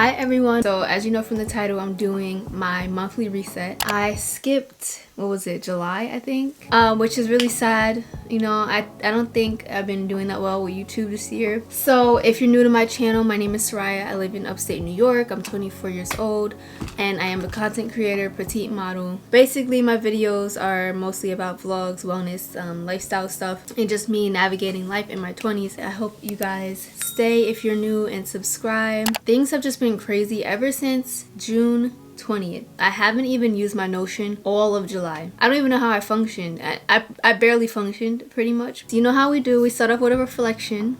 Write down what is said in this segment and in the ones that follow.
Hi everyone. So as you know from the title, I'm doing my monthly reset. I skipped, what was it, July I think, which is really sad. You know, I don't think I've been doing that well with YouTube this year. So if you're new to my channel, my name is Seriah. I live in upstate New York. I'm 24 years old and I am a content creator, petite model. Basically my videos are mostly about vlogs, wellness, lifestyle stuff, and just me navigating life in my 20s. I hope you guys stay if you're new and subscribe. Things have just been crazy ever since June 20th. I haven't even used my Notion all of July. I don't even know how I functioned. I barely functioned pretty much. So you know how we do. We start off with a reflection.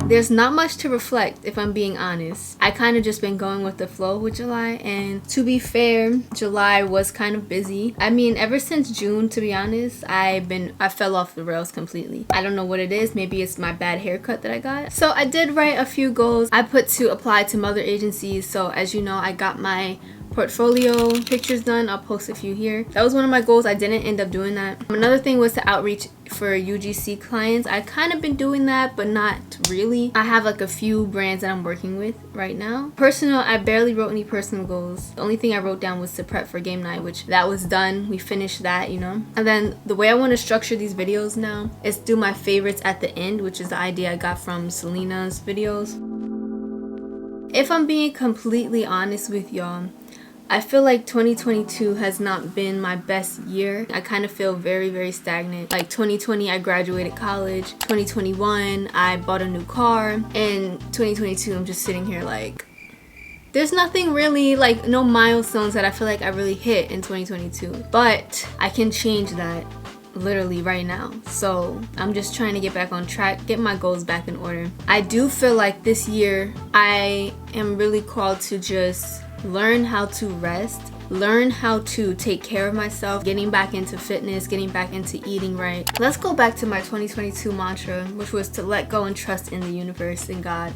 There's not much to reflect if I'm being honest. I kind of just been going with the flow with July, and to be fair, July was kind of busy. I mean, ever since June, to be honest, I fell off the rails completely. I don't know what it is. Maybe it's my bad haircut that I got. So I did write a few goals I put to apply to other agencies. So as you know, I got my portfolio pictures done. I'll post a few here. That was one of my goals. I didn't end up doing that. Another thing was to outreach for UGC clients. I kind of been doing that, but not really. I have like a few brands that I'm working with right now. Personal, I barely wrote any personal goals. The only thing I wrote down was to prep for game night, which that was done. We finished that, you know. And then the way I want to structure these videos now is do my favorites at the end, which is the idea I got from Selena's videos. If I'm being completely honest with y'all, I feel like 2022 has not been my best year. I kind of feel very stagnant. Like 2020, I graduated college. 2021, I bought a new car. And 2022, I'm just sitting here like, there's nothing really, like no milestones that I feel like I really hit in 2022. But I can change that literally right now. So I'm just trying to get back on track, get my goals back in order. I do feel like this year, I am really called to just learn how to rest, learn how to take care of myself, getting back into fitness, getting back into eating right. Let's go back to my 2022 mantra, which was to let go and trust in the universe and God.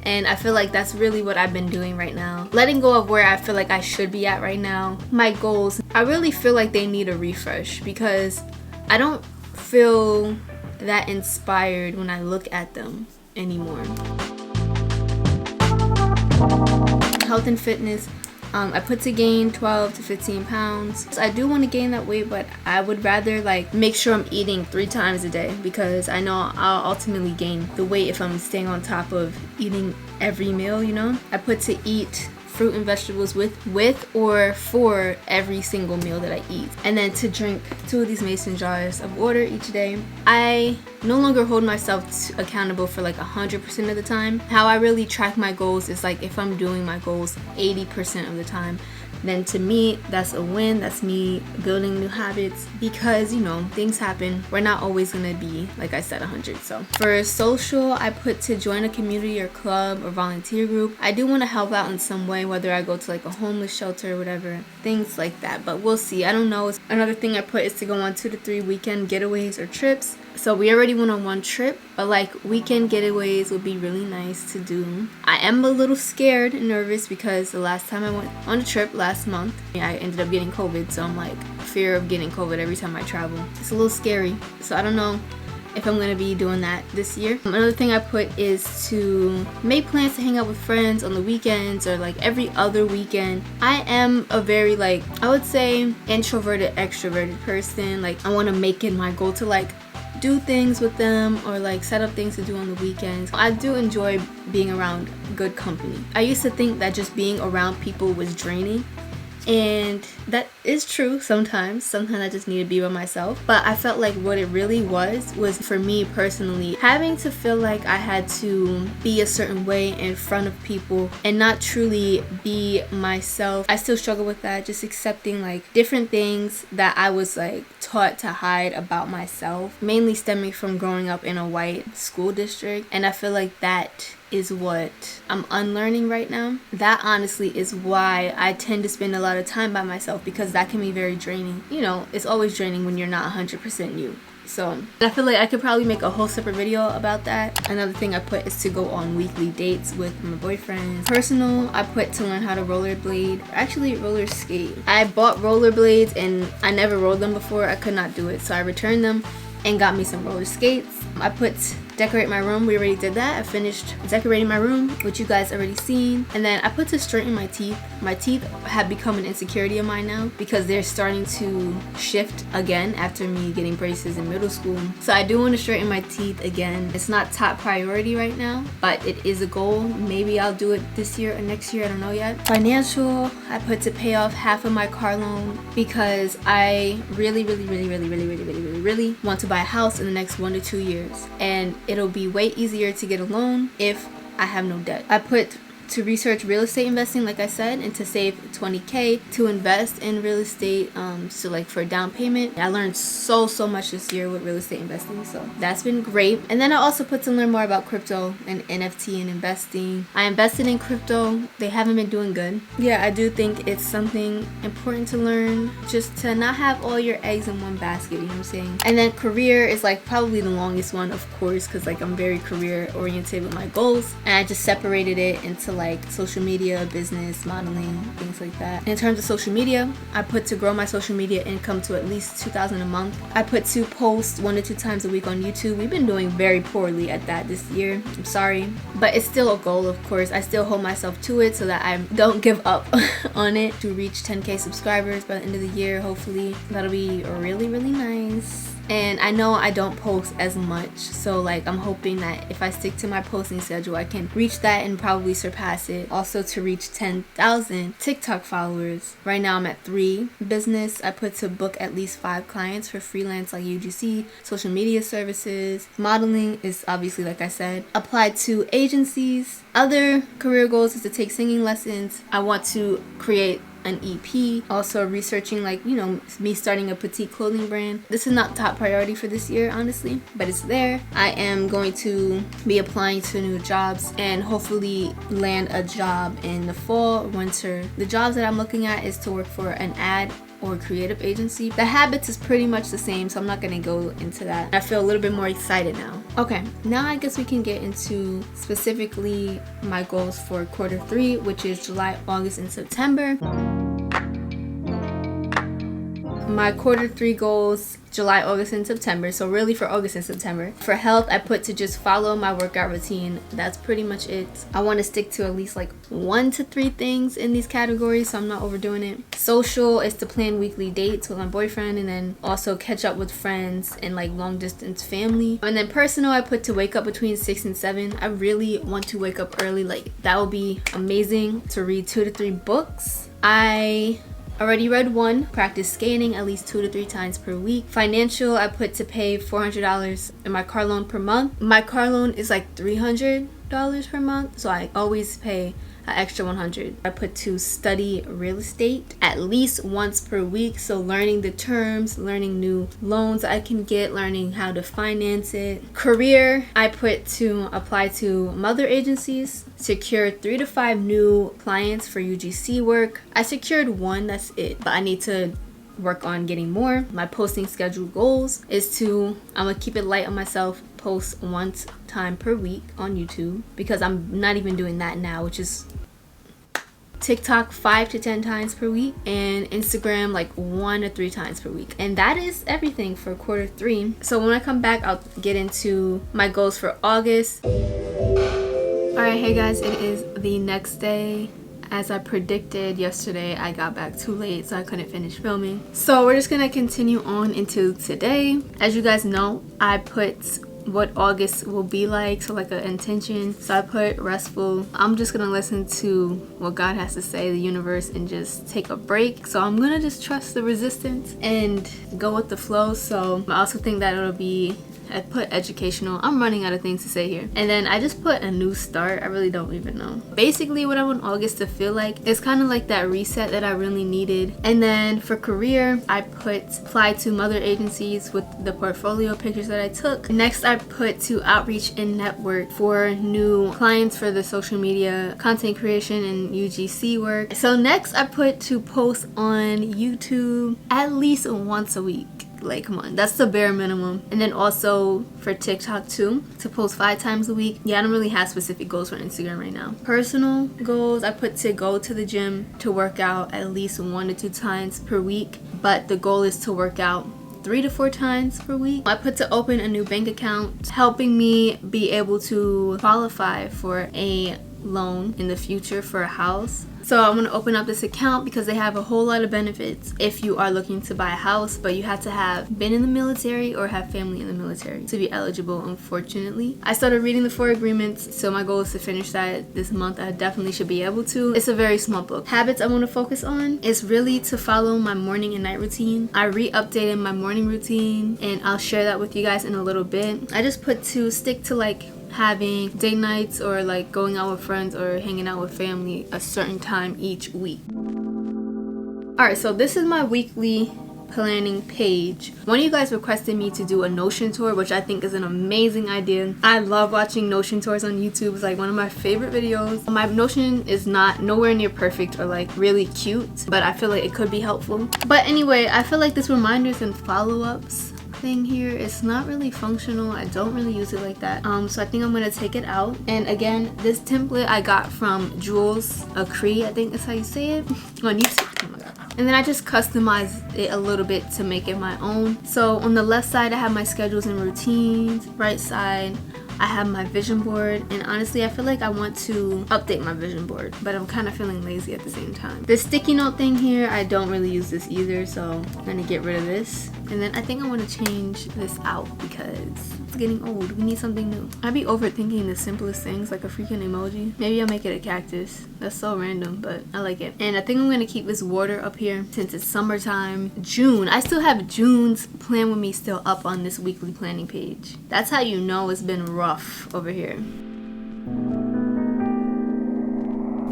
And I feel like that's really what I've been doing right now. Letting go of where I feel like I should be at right now. My goals, I really feel like they need a refresh because I don't feel that inspired when I look at them anymore. Health and fitness, I put to gain 12 to 15 pounds. I do want to gain that weight, but I would rather like make sure I'm eating 3 times a day because I know I'll ultimately gain the weight if I'm staying on top of eating every meal, you know. I put to eat fruit and vegetables with or for every single meal that I eat, and then to drink 2 of these mason jars of water each day. I no longer hold myself accountable for like 100% of the time. How I really track my goals is like if I'm doing my goals 80% of the time, then to me that's a win. That's me building new habits because, you know, things happen. We're not always gonna be, like I said, 100. So for social, I put to join a community or club or volunteer group. I do want to help out in some way, whether I go to like a homeless shelter or whatever, things like that, but we'll see. I don't know. Another thing I put is to go on 2 to 3 weekend getaways or trips. So we already went on 1 trip, but like weekend getaways would be really nice to do. I am a little scared and nervous because the last time I went on a trip last month, I ended up getting COVID. So I'm like, fear of getting COVID every time I travel. It's a little scary. So I don't know if I'm going to be doing that this year. Another thing I put is to make plans to hang out with friends on the weekends or like every other weekend. I am a very like, I would say introverted, extroverted person. Like I want to make it my goal to like do things with them or like set up things to do on the weekends. I do enjoy being around good company. I used to think that just being around people was draining, and that is true sometimes. I just need to be by myself. But I felt like what it really was for me personally, having to feel like I had to be a certain way in front of people and not truly be myself. I still struggle with that, just accepting like different things that I was like taught to hide about myself, mainly stemming from growing up in a white school district. And I feel like that is what I'm unlearning right now. That honestly is why I tend to spend a lot of time by myself, because that can be very draining. You know, it's always draining when you're not 100% you. So I feel like I could probably make a whole separate video about that. Another thing I put is to go on weekly dates with my boyfriend. Personal, I put to learn how to rollerblade. Actually, roller skate. I bought rollerblades and I never rode them before. I could not do it, so I returned them and got me some roller skates. I put decorate my room. We already did that. I finished decorating my room, which you guys already seen. And then I put to straighten my teeth. My teeth have become an insecurity of mine now because they're starting to shift again after me getting braces in middle school. So I do want to straighten my teeth again. It's not top priority right now, but it is a goal. Maybe I'll do it this year or next year, I don't know yet. Financial, I put to pay off half of my car loan because I really want to buy a house in the next 1 to 2 years, and it'll be way easier to get a loan if I have no debt. I put to research real estate investing, like I said, and to save 20K to invest in real estate, so like for a down payment. I learned so much this year with real estate investing, so that's been great. And then I also put to learn more about crypto and NFT and investing. I invested in crypto. They haven't been doing good. Yeah, I do think it's something important to learn, just to not have all your eggs in one basket, you know what I'm saying? And then career is like probably the longest one, of course, because like I'm very career oriented with my goals, and I just separated it into like social media, business, modeling, things like that. In terms of social media, I put to grow my social media income to at least $2,000 a month. I put to post 1 to 2 times a week on YouTube. We've been doing very poorly at that this year. I'm sorry, but it's still a goal, of course. I still hold myself to it so that I don't give up on it, to reach 10K subscribers by the end of the year. Hopefully that'll be really nice. And I know I don't post as much, so like I'm hoping that if I stick to my posting schedule, I can reach that and probably surpass it. Also to reach 10,000 TikTok followers. Right now I'm at 3. Business, I put to book at least 5 clients for freelance like UGC, social media services. Modeling is obviously, like I said, applied to agencies. Other career goals is to take singing lessons. I want to create an EP. Also researching, like, you know, me starting a petite clothing brand. This is not top priority for this year, honestly, but it's there. I am going to be applying to new jobs and hopefully land a job in the fall, winter. The jobs that I'm looking at is to work for an ad or creative agency. The habits is pretty much the same, so I'm not gonna go into that. I feel a little bit more excited now. Okay, now I guess we can get into specifically my goals for quarter 3, which is July, August, and September. My quarter 3 goals, July, August, and September. So really for August and September. For health, I put to just follow my workout routine. That's pretty much it. I want to stick to at least like 1 to 3 things in these categories, so I'm not overdoing it. Social is to plan weekly dates with my boyfriend, and then also catch up with friends and like long distance family. And then personal, I put to wake up between 6 and 7. I really want to wake up early. Like that would be amazing, to read 2 to 3 books. I already read 1. Practice skating at least 2 to 3 times per week. Financial, I put to pay $400 in my car loan per month. My car loan is like $300 per month, so I always pay an extra $100. I put to study real estate at least once per week, so learning the terms, learning new loans I can get, learning how to finance it. Career, I put to apply to mother agencies, secure 3 to 5 new clients for UGC work. I secured 1, that's it, but I need to work on getting more. My posting schedule goals is to, I'm gonna keep it light on myself, post 1 time per week on YouTube, because I'm not even doing that now, which is TikTok 5 to 10 times per week, and Instagram like 1 to 3 times per week. And that is everything for quarter 3. So when I come back, I'll get into my goals for August. Alright, hey guys, it is the next day. As I predicted yesterday, I got back too late, so I couldn't finish filming. So we're just gonna continue on into today. As you guys know, I put what August will be like, so like an intention. So I put restful. I'm just gonna listen to what God has to say, the universe, and just take a break. So I'm gonna just trust the resistance and go with the flow. So I also think that it'll be, I put educational. I'm running out of things to say here. And then I just put a new start. I really don't even know. Basically what I want August to feel like, it's kind of like that reset that I really needed. And then for career, I put apply to mother agencies with the portfolio pictures that I took. Next, I put to outreach and network for new clients for the social media content creation and UGC work. So next, I put to post on YouTube at least once a week. Like, come on, that's the bare minimum. And then also for TikTok too, to post 5 times a week. Yeah, I don't really have specific goals for Instagram right now. Personal goals, I put to go to the gym to work out at least 1 to 2 times per week, but the goal is to work out 3 to 4 times per week. I put to open a new bank account, helping me be able to qualify for a loan in the future for a house. So I'm gonna open up this account because they have a whole lot of benefits if you are looking to buy a house, but you have to have been in the military or have family in the military to be eligible, unfortunately. I started reading the 4 agreements, so my goal is to finish that this month. I definitely should be able to. It's a very small book. Habits I want to focus on is really to follow my morning and night routine. I re-updated my morning routine and I'll share that with you guys in a little bit. I just put to stick to like having date nights or like going out with friends or hanging out with family a certain time each week. Alright, so this is my weekly planning page. One of you guys requested me to do a Notion tour, which I think is an amazing idea. I love watching Notion tours on YouTube. It's like one of my favorite videos. My Notion is not nowhere near perfect or like really cute, but I feel like it could be helpful. But anyway, I feel like this reminders and follow-ups thing here is not really functional. I don't really use it like that, so I think I'm gonna take it out. And again, this template I got from Jules Acree, I think that's how you say it, on YouTube. Oh my god. And then I just customized it a little bit to make it my own. So on the left side I have my schedules and routines, right side I have my vision board, and honestly I feel like I want to update my vision board, but I'm kind of feeling lazy at the same time. This sticky note thing here, I don't really use this either, so I'm gonna get rid of this. And then I think I want to change this out because it's getting old. We need something new. I be overthinking the simplest things, like a freaking emoji. Maybe I'll make it a cactus. That's so random, but I like it. And I think I'm gonna keep this water up here since it's summertime. June, I still have June's plan with me still up on this weekly planning page. That's how you know it's been rough over here.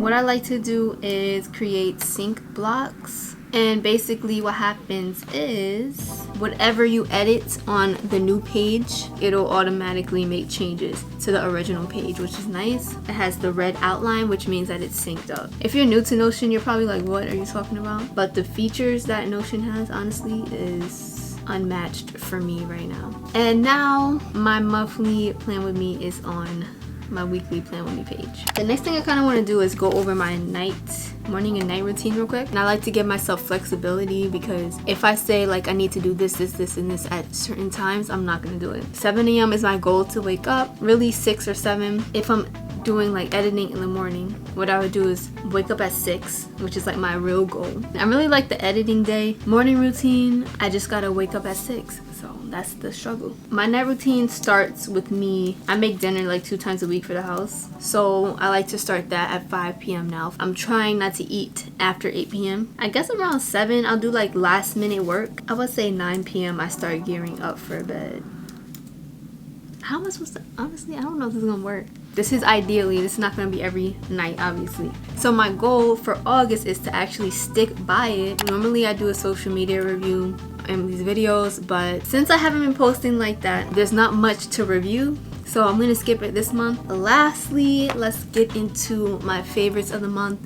What I like to do is create sync blocks. And basically what happens is whatever you edit on the new page, it'll automatically make changes to the original page, which is nice. It has the red outline, which means that it's synced up. If you're new to Notion, you're probably like, what are you talking about? But the features that Notion has, honestly, is unmatched for me right now. And now my monthly plan with me is on my weekly plan with me page. The next thing I kind of want to do is go over my morning and night routine real quick. And I like to give myself flexibility because if I say like I need to do this and this at certain times, I'm not gonna do it. 7 a.m. is my goal to wake up, really 6 or 7. If I'm doing like editing in the morning, what I would do is wake up at 6, which is like my real goal. I really like the editing day. Morning routine, I just gotta wake up at 6. So that's the struggle. My night routine starts with me, I make dinner like 2 times a week for the house. So I like to start that at 5 p.m. now. I'm trying not to eat after 8 p.m. I guess around 7, I'll do like last minute work. I would say 9 p.m. I start gearing up for bed. How am I supposed to, honestly, I don't know if this is gonna work. This is ideally, this is not gonna be every night, obviously. So my goal for August is to actually stick by it. Normally I do a social media review in these videos, but since I haven't been posting like that, there's not much to review. So I'm gonna skip it this month. Lastly, let's get into my favorites of the month.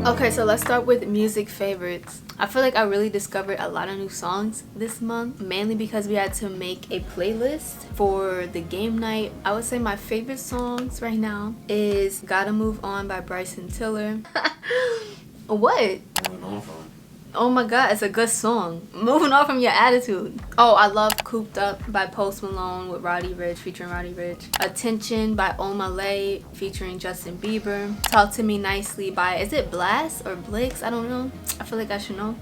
Okay, so let's start with music favorites. I feel like I really discovered a lot of new songs this month, mainly because we had to make a playlist for the game night. I would say my favorite songs right now is Gotta Move On by Bryson Tiller. What? Oh my god, it's a good song. Moving on from your attitude. Oh, I love Cooped Up by Post Malone with Roddy Ricch, featuring Roddy Ricch. Attention by Omalay featuring Justin Bieber. Talk to Me Nicely by, is it Blast or Blix? I don't know. I feel like I should know.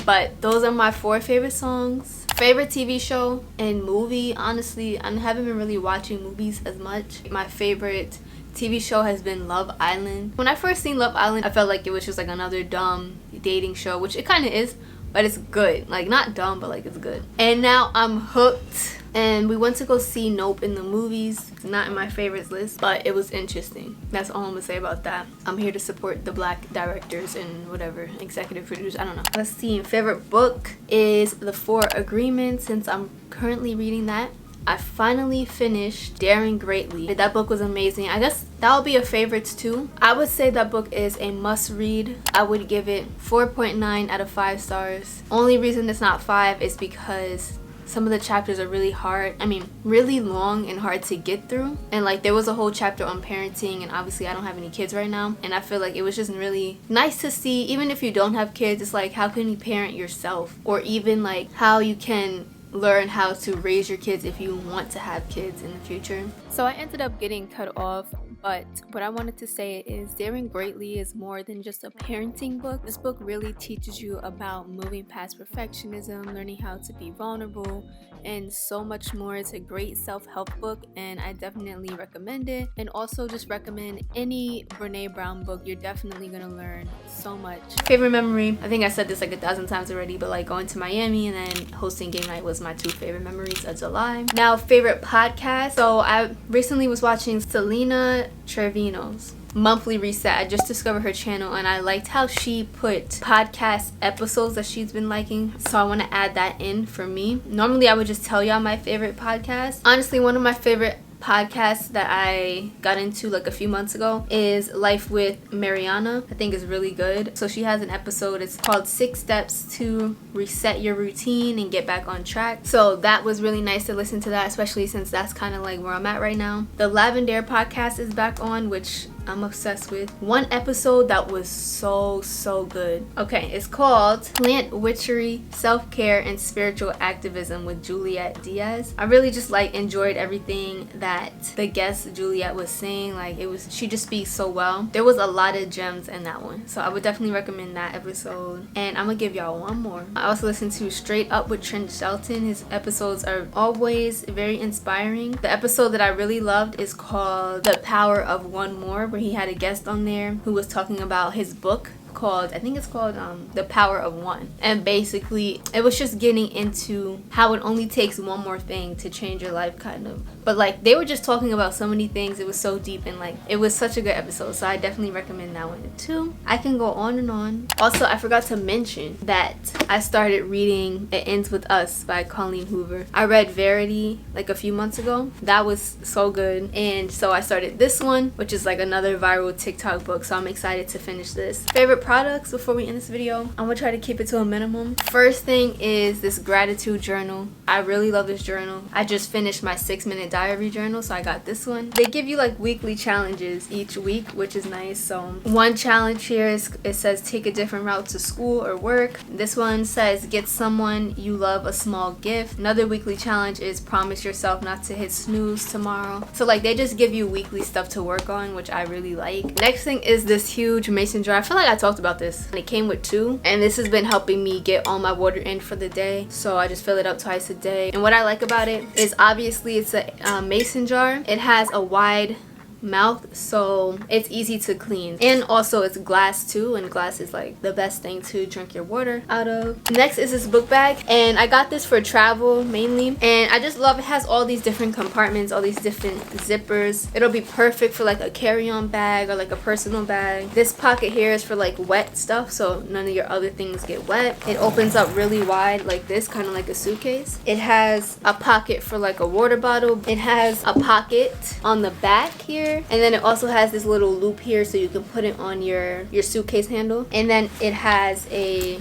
But those are my 4 favorite songs. Favorite TV show and movie, honestly, I haven't been really watching movies as much. My favorite TV show has been Love Island. When I first seen Love Island, I felt like it was just like another dumb dating show, which it kind of is, but it's good. Like, not dumb, but like it's good. And now I'm hooked. And we went to go see Nope in the movies. It's not in my favorites list, but it was interesting. That's all I'm gonna say about that. I'm here to support the black directors and whatever, executive producers, I don't know. Let's see, favorite book is The 4 Agreements, since I'm currently reading that. I finally finished Daring Greatly. That book was amazing. I guess that'll be a favorites too. I would say that book is a must read. I would give it 4.9 out of 5 stars. Only reason it's not 5 is because some of the chapters are really hard. I mean, really long and hard to get through. And like there was a whole chapter on parenting, and obviously I don't have any kids right now, and I feel like it was just really nice to see, even if you don't have kids, it's like how can you parent yourself, or even like how you can learn how to raise your kids if you want to have kids in the future. So I ended up getting cut off, but what I wanted to say is Daring Greatly is more than just a parenting book. This book really teaches you about moving past perfectionism, learning how to be vulnerable, and so much more. It's a great self-help book, and I definitely recommend it. And also just recommend any Brene Brown book. You're definitely gonna learn so much. Favorite memory, I think I said this like 1,000 times already, but like going to Miami and then hosting game night was my 2 favorite memories of July. Now, favorite podcast. So I recently was watching Selena Trevino's monthly reset. I just discovered her channel, and I liked how she put podcast episodes that she's been liking, so I want to add that in for me. Normally I would just tell y'all my favorite podcast. Honestly, one of my favorite podcast that I got into like a few months ago is Life with Mariana. I think is really good. So she has an episode, it's called 6 Steps to Reset Your Routine and Get Back on Track. So that was really nice to listen to that, especially since that's kind of like where I'm at right now. The Lavender podcast is back on, which I'm obsessed with. One episode that was so good. Okay, it's called Plant Witchery, Self-Care, and Spiritual Activism with Juliet Diaz. I really just like enjoyed everything that the guest Juliet was saying. Like she just speaks so well. There was a lot of gems in that one, so I would definitely recommend that episode. And I'm gonna give y'all one more. I also listened to Straight Up with Trent Shelton. His episodes are always very inspiring. The episode that I really loved is called The Power of One More, where he had a guest on there who was talking about his book called, I think it's called The Power of One. And basically it was just getting into how it only takes one more thing to change your life, kind of. But like they were just talking about so many things. It was so deep, and like it was such a good episode, so I definitely recommend that one too. I can go on and on. Also, I forgot to mention that I started reading It Ends With Us by Colleen Hoover. I read Verity like a few months ago. That was so good, and so I started this one, which is like another viral TikTok book, so I'm excited to finish this. Favorite products before we end this video, I'm gonna try to keep it to a minimum. First thing is this gratitude journal. I really love this journal. I just finished my 6-minute diary journal, so I got this one. They give you like weekly challenges each week, which is nice. So one challenge here is, it says take a different route to school or work. This one says get someone you love a small gift. Another weekly challenge is promise yourself not to hit snooze tomorrow. So like they just give you weekly stuff to work on, which I really like. Next thing is this huge mason jar. I feel like I talked about this, and it came with 2, and this has been helping me get all my water in for the day, so I just fill it up twice a day. And what I like about it is obviously it's a mason jar. It has a wide mouth, so it's easy to clean, and also it's glass too, and glass is like the best thing to drink your water out of. Next is this book bag, and I got this for travel mainly, and I just love it. Has all these different compartments, all these different zippers. It'll be perfect for like a carry-on bag or like a personal bag. This pocket here is for like wet stuff, so none of your other things get wet. It opens up really wide like this, kind of like a suitcase. It has a pocket for like a water bottle. It has a pocket on the back here, and then it also has this little loop here so you can put it on your suitcase handle. And then it has a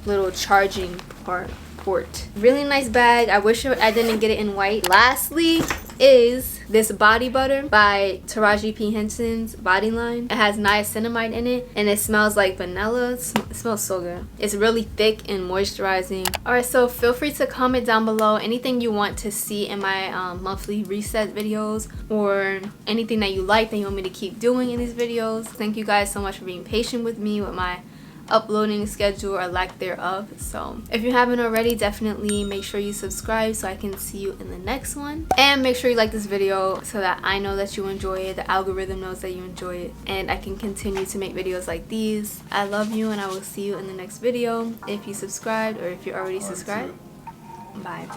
little charging port. Really nice bag. I wish I didn't get it in white. Lastly is this body butter by Taraji P. Henson's Body Line. It has niacinamide in it, and it smells like vanilla. It smells so good. It's really thick and moisturizing. Alright, so feel free to comment down below anything you want to see in my monthly reset videos, or anything that you like that you want me to keep doing in these videos. Thank you guys so much for being patient with me with my uploading schedule or lack thereof. So if you haven't already, definitely make sure you subscribe so I can see you in the next one, and make sure you like this video so that I know that you enjoy it, the algorithm knows that you enjoy it, and I can continue to make videos like these. I love you, and I will see you in the next video. If you subscribed, or if you're already subscribed, bye.